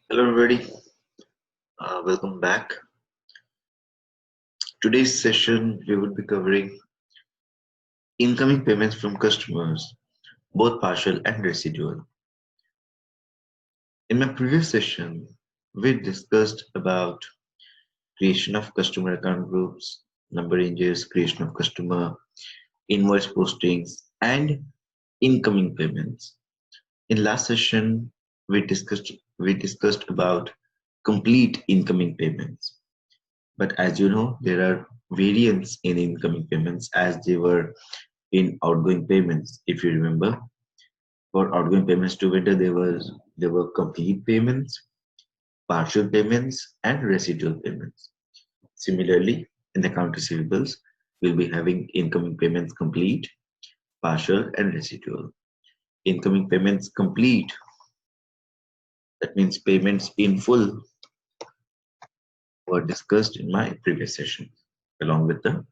Hello everybody, welcome back. Today's session we will be covering incoming payments from customers, both partial and residual. In my previous session, we discussed about creation of customer account groups, number ranges, creation of customer, invoice postings, and incoming payments. In last session, we discussed about complete incoming payments. But as you know, there are variants in incoming payments as they were in outgoing payments. If you remember, for outgoing payments to vendor, there were complete payments, partial payments, and residual payments. Similarly, in account receivables, we'll be having incoming payments complete, partial, and residual. Incoming payments complete, that means payments in full, were discussed in my previous session, along with the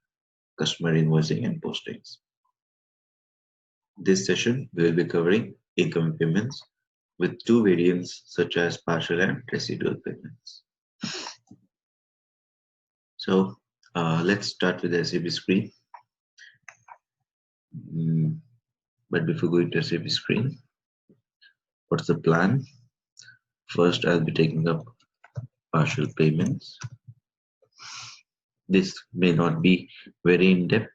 customer invoicing and postings. This session, we will be covering incoming payments with two variants such as partial and residual payments. So let's start with the SAP screen. But before going to SAP screen, what's the plan? First, I'll be taking up partial payments. This may not be very in-depth.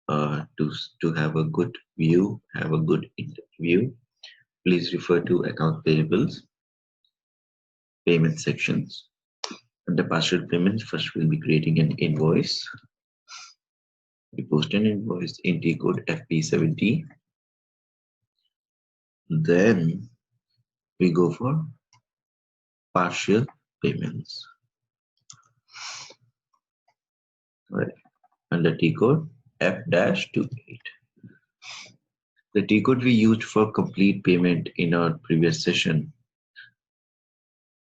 To have a good view, have a good in-depth view, please refer to account payables, payment sections. Under partial payments, first we'll be creating an invoice. We post an invoice in T code FP70. Then we go for partial payments. Right. Under T code F-28. The T code we used for complete payment in our previous session,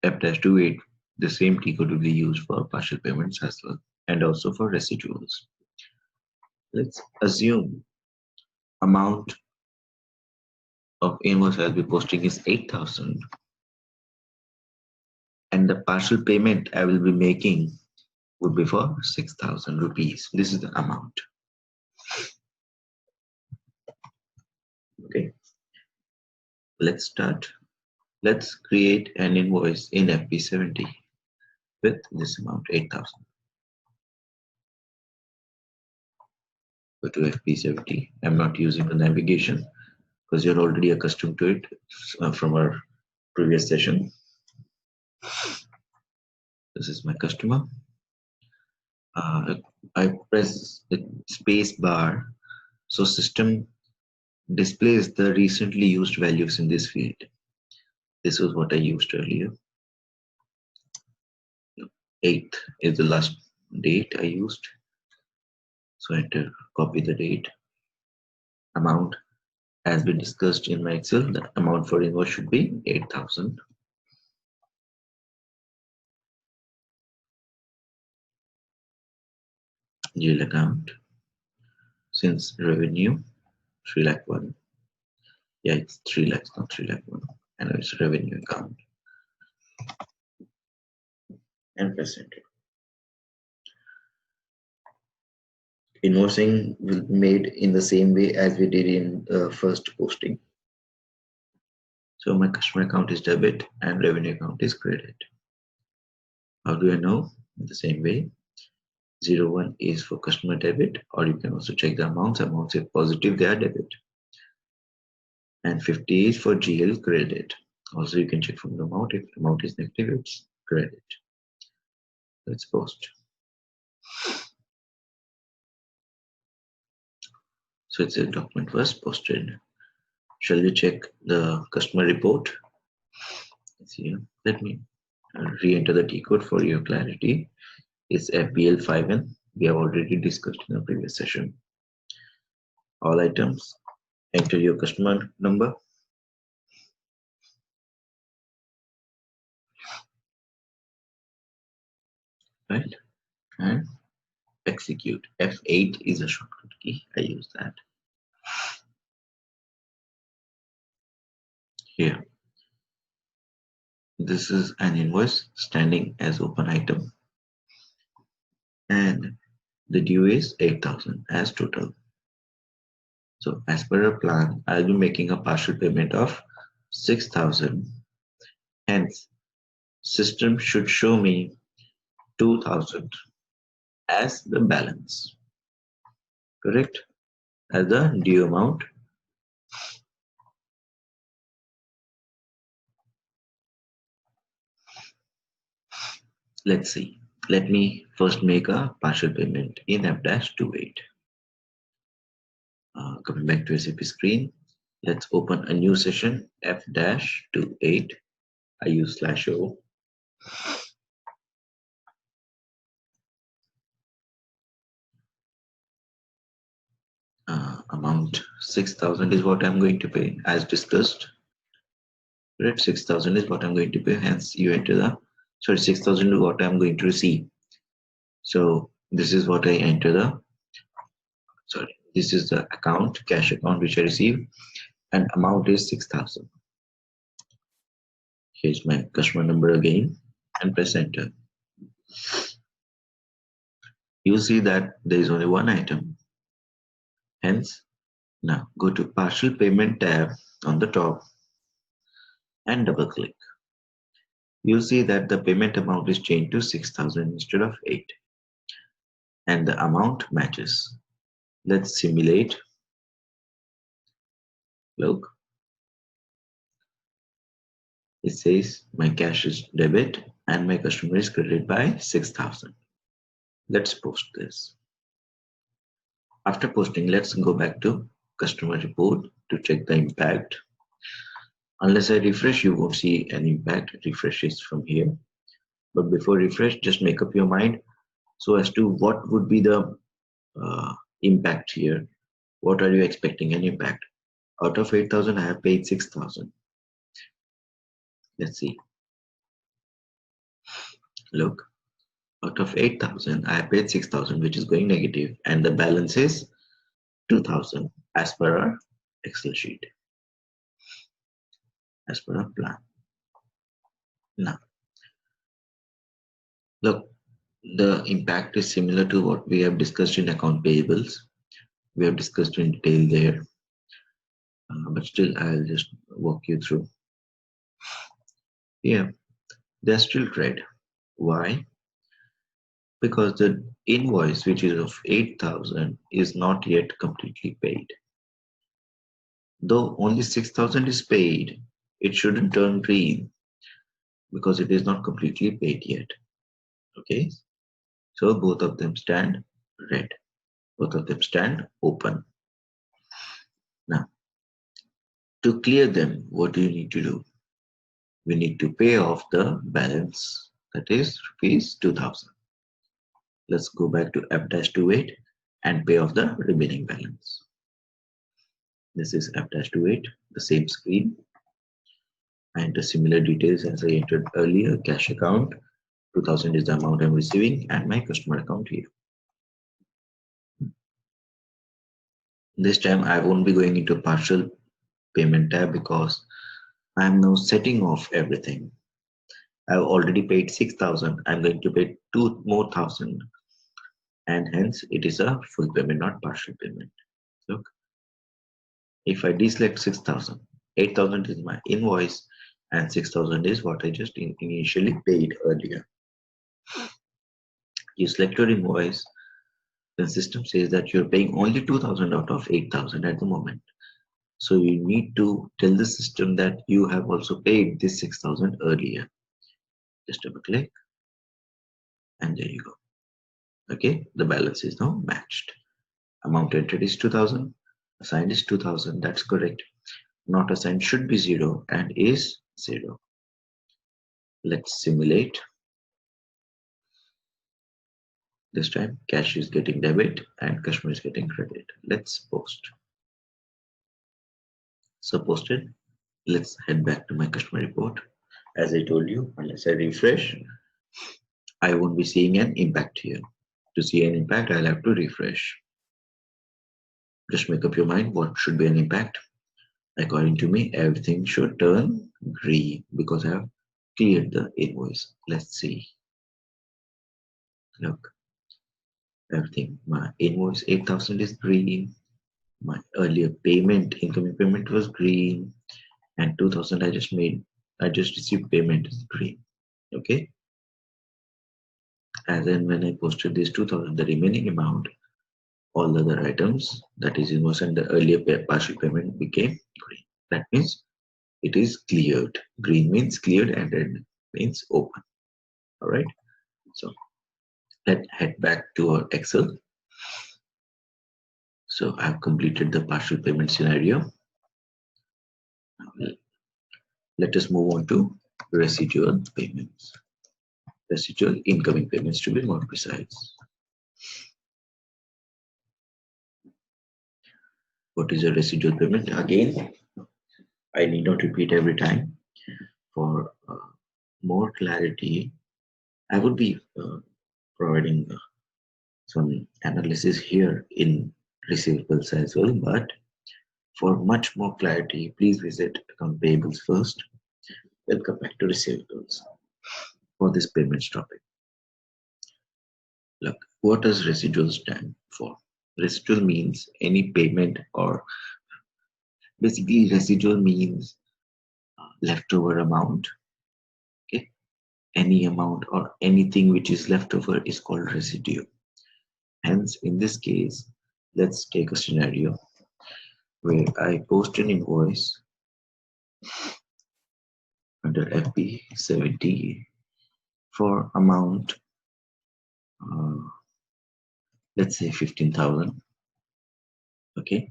F-28, the same T code will be used for partial payments as well, and also for residuals. Let's assume amount of invoice I'll be posting is 8,000, and the partial payment I will be making would be for 6,000 rupees. This is the amount. Okay, let's start. Let's create an invoice in FP70 with this amount, 8,000. Go to FP70. I'm not using the navigation because you're already accustomed to it from our previous session. This is my customer. I press the space bar, so system displays the recently used values in this field. This was what I used earlier. 8th is the last date I used. So I enter, copy the date. Amount has been discussed in my Excel. The amount for invoice should be 8,000. GL account. Since revenue, 3 lakh 1. Yeah, it's 3 lakhs, not 3 lakh 1. And it's revenue account. And press enter. Invoicing will be made in the same way as we did in the first posting. So my customer account is debit and revenue account is credit. How do I know? In the same way, 01 is for customer debit, or you can also check the amounts. Amounts if positive, they are debit. And 50 is for GL credit. Also, you can check from the amount. If the amount is negative, it's credit. Let's post. So it's a document was posted. Shall we check the customer report? Let's see. Let me re-enter the T code for your clarity. It's FBL5N. We have already discussed in the previous session. All items, enter your customer number. Right? And execute. F8 is a shortcut key. I use that. Here, this is an invoice standing as open item, and the due is 8,000 as total. So as per our plan, I'll be making a partial payment of 6,000. Hence, system should show me 2,000 as the balance, correct? As the due amount. Let's see. Let me first make a partial payment in F-28. Coming back to SAP screen, let's open a new session, F-28. I use /O. Amount 6,000 is what I'm going to pay as discussed. Right, 6,000 is what I'm going to pay. Hence, you enter the, 6,000 is what I'm going to receive. So this is what I enter this is the account, cash account which I receive, and amount is 6,000. Here's my customer number again and press enter. You see that there is only one item. Hence, now go to partial payment tab on the top and double click. You'll see that the payment amount is changed to 6,000 instead of 8, and the amount matches. Let's simulate. Look, it says my cash is debit and my customer is credited by 6,000. Let's post this. After posting, let's go back to customer report to check the impact. Unless I refresh, you won't see an impact. Refresh is from here. But before refresh, just make up your mind so as to what would be the impact here. What are you expecting an impact? Out of 8,000, I have paid 6,000. Let's see. Look, out of 8,000, I have paid 6,000, which is going negative, and the balance is 2,000 as per our Excel sheet, as per our plan. Now, look, the impact is similar to what we have discussed in account payables. We have discussed in detail there, but still I'll just walk you through. Here, they're still red. Why? Because the invoice, which is of 8,000, is not yet completely paid. Though only 6,000 is paid, it shouldn't turn green because it is not completely paid yet. Okay, so both of them stand red. Both of them stand open. Now, to clear them, what do you need to do? We need to pay off the balance, that is rupees 2,000. Let's go back to F-28 and pay off the remaining balance. This is F-28, the same screen. I enter similar details as I entered earlier. Cash account, 2,000 is the amount I'm receiving, and my customer account here. This time I won't be going into partial payment tab because I am now setting off everything. I've already paid 6,000. I'm going to pay 2 more thousand, and hence it is a full payment, not partial payment. Look, if I deselect 6,000, 8,000 is my invoice, and 6,000 is what I just initially paid earlier. You select your invoice, the system says that you're paying only 2,000 out of 8,000 at the moment. So you need to tell the system that you have also paid this 6,000 earlier. Just double click, and there you go. Okay, the balance is now matched. Amount entered is 2,000, assigned is 2,000. That's correct. Not assigned should be 0 and is 0. Let's simulate. This time cash is getting debit and customer is getting credit. Let's post. So posted. Let's head back to my customer report. As I told you, unless I refresh, I won't be seeing an impact here. To see an impact, I'll have to refresh. Just make up your mind what should be an impact. According to me, everything should turn green because I have cleared the invoice. Let's see. Look, everything. My invoice 8,000 is green. My earlier payment, incoming payment was green, and 2,000 I just received payment is green. Okay. And then when I posted this 2,000, the remaining amount, all the other items, that is invoice and the earlier partial payment became green. That means it is cleared. Green means cleared and red means open. All right. So let's head back to our Excel. So I've completed the partial payment scenario. Let us move on to residual payments. Residual incoming payments to be more precise. What is a residual payment? Again, I need not repeat every time. For more clarity, I would be providing some analysis here in receivables as well, but for much more clarity, please visit account payables first. Then come back to receivables for this payments topic. Look, what does residual stand for? Residual means any payment, or basically residual means leftover amount. Okay, any amount or anything which is left over is called residue. Hence, in this case, let's take a scenario where I post an invoice under FB 70 for amount, let's say 15,000. Okay,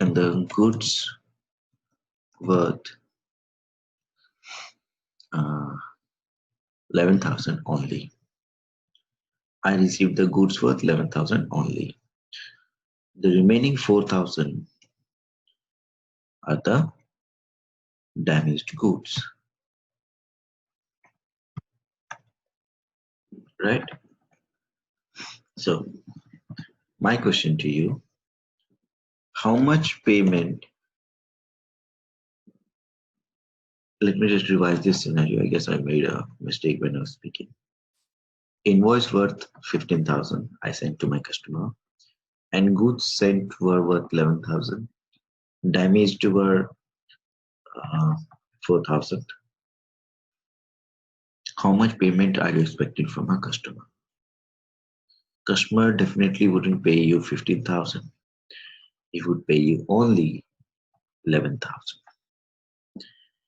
and the goods worth 11,000 only. I received the goods worth 11,000 only. The remaining 4,000 are the damaged goods, right? So my question to you, how much payment, let me just revise this scenario. I guess I made a mistake when I was speaking. Invoice worth 15,000 I sent to my customer, and goods sent were worth 11,000. Damaged were 4,000. How much payment are you expecting from a customer? Customer definitely wouldn't pay you 15,000. He would pay you only 11,000.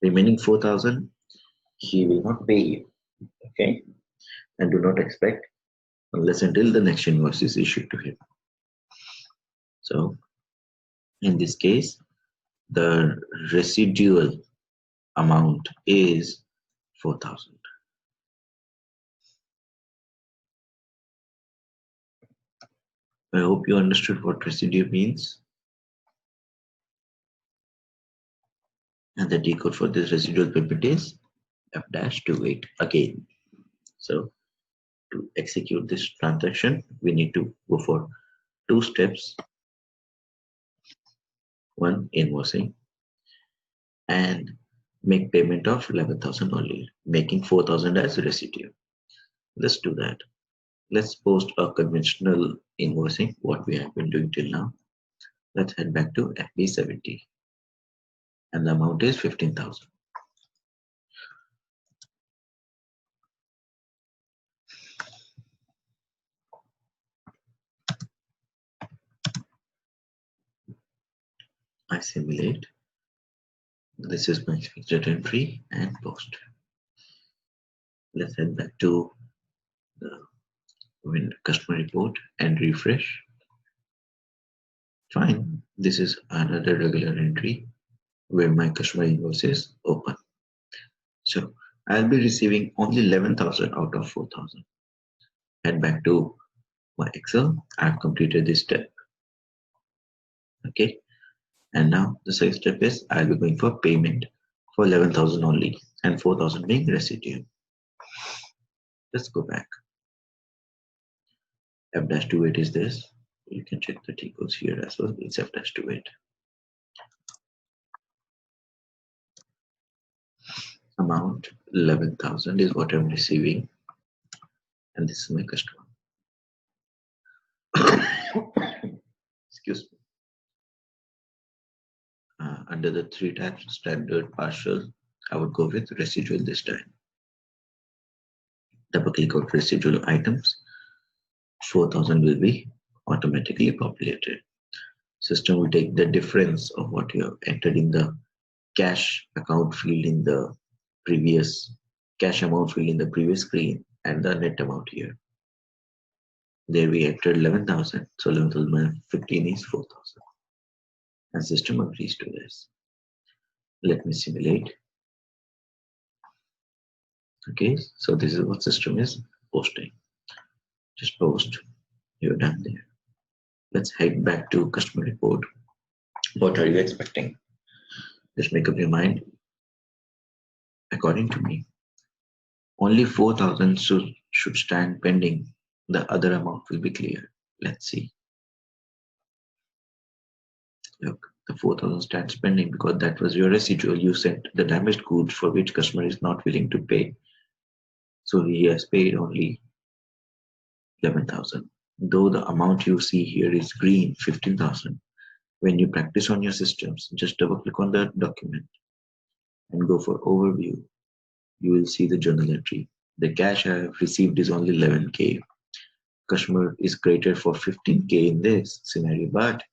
Remaining 4,000, he will not pay you. Okay, and do not expect unless until the next invoice is issued to him. So in this case, the residual amount is 4,000. I hope you understood what residue means. And the decode for this residual payment is F-28 again. So to execute this transaction, we need to go for two steps. One, invoicing, and make payment of 11,000 only, making 4,000 as residue. Let's do that. Let's post a conventional invoicing, what we have been doing till now. Let's head back to FB70. And the amount is 15,000. I simulate. This is my expected entry and post. Let's head back to the customer report and refresh. Fine. This is another regular entry where my customer invoice is open. So I'll be receiving only 11,000 out of 4,000. Head back to my Excel. I've completed this step. Okay. And now the second step is I'll be going for payment for 11,000 only and 4,000 being residue. Let's go back. F-28 is this. You can check the T codes here as well. It's F-28. amount 11,000 is what I'm receiving, and this is my customer. Excuse me. Under the three types, standard, partial, I would go with residual this time. Double click on residual items. 4,000 will be automatically populated. System will take the difference of what you have entered in the cash account field in the previous cash amount field in the previous screen and the net amount here. There we entered 11,000. So 11,000 minus 15 is 4,000. And system agrees to this. Let me simulate. Okay, so this is what system is posting. Just post. You're done there. Let's head back to customer report. What are you expecting? Just make up your mind. According to me, only 4,000 should stand pending. The other amount will be clear. Let's see. Look, the 4,000 stands pending because that was your residual. You sent the damaged goods for which customer is not willing to pay. So he has paid only 11,000. Though the amount you see here is green, 15,000. When you practice on your systems, just double click on the document and go for overview. You will see the journal entry. The cash I have received is only 11K. Customer is created for 15K in this scenario, but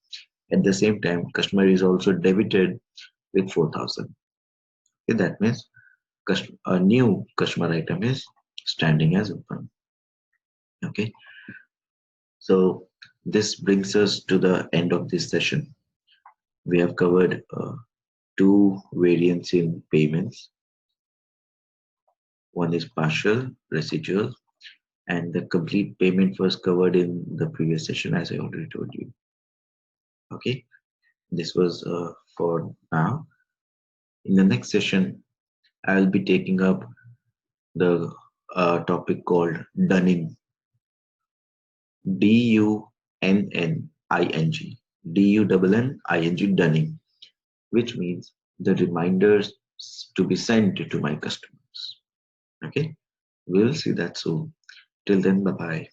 at the same time, customer is also debited with 4,000. Okay, that means a new customer item is standing as open. Okay, so this brings us to the end of this session. We have covered two variants in payments. One is partial, residual, and the complete payment was covered in the previous session, as I already told you. Okay, this was for now. In the next session, I'll be taking up the topic called dunning. D-U-N-N-I-N-G. D-U-N-N-I-N-G, dunning, which means the reminders to be sent to my customers. Okay, we'll see that soon. Till then, bye-bye.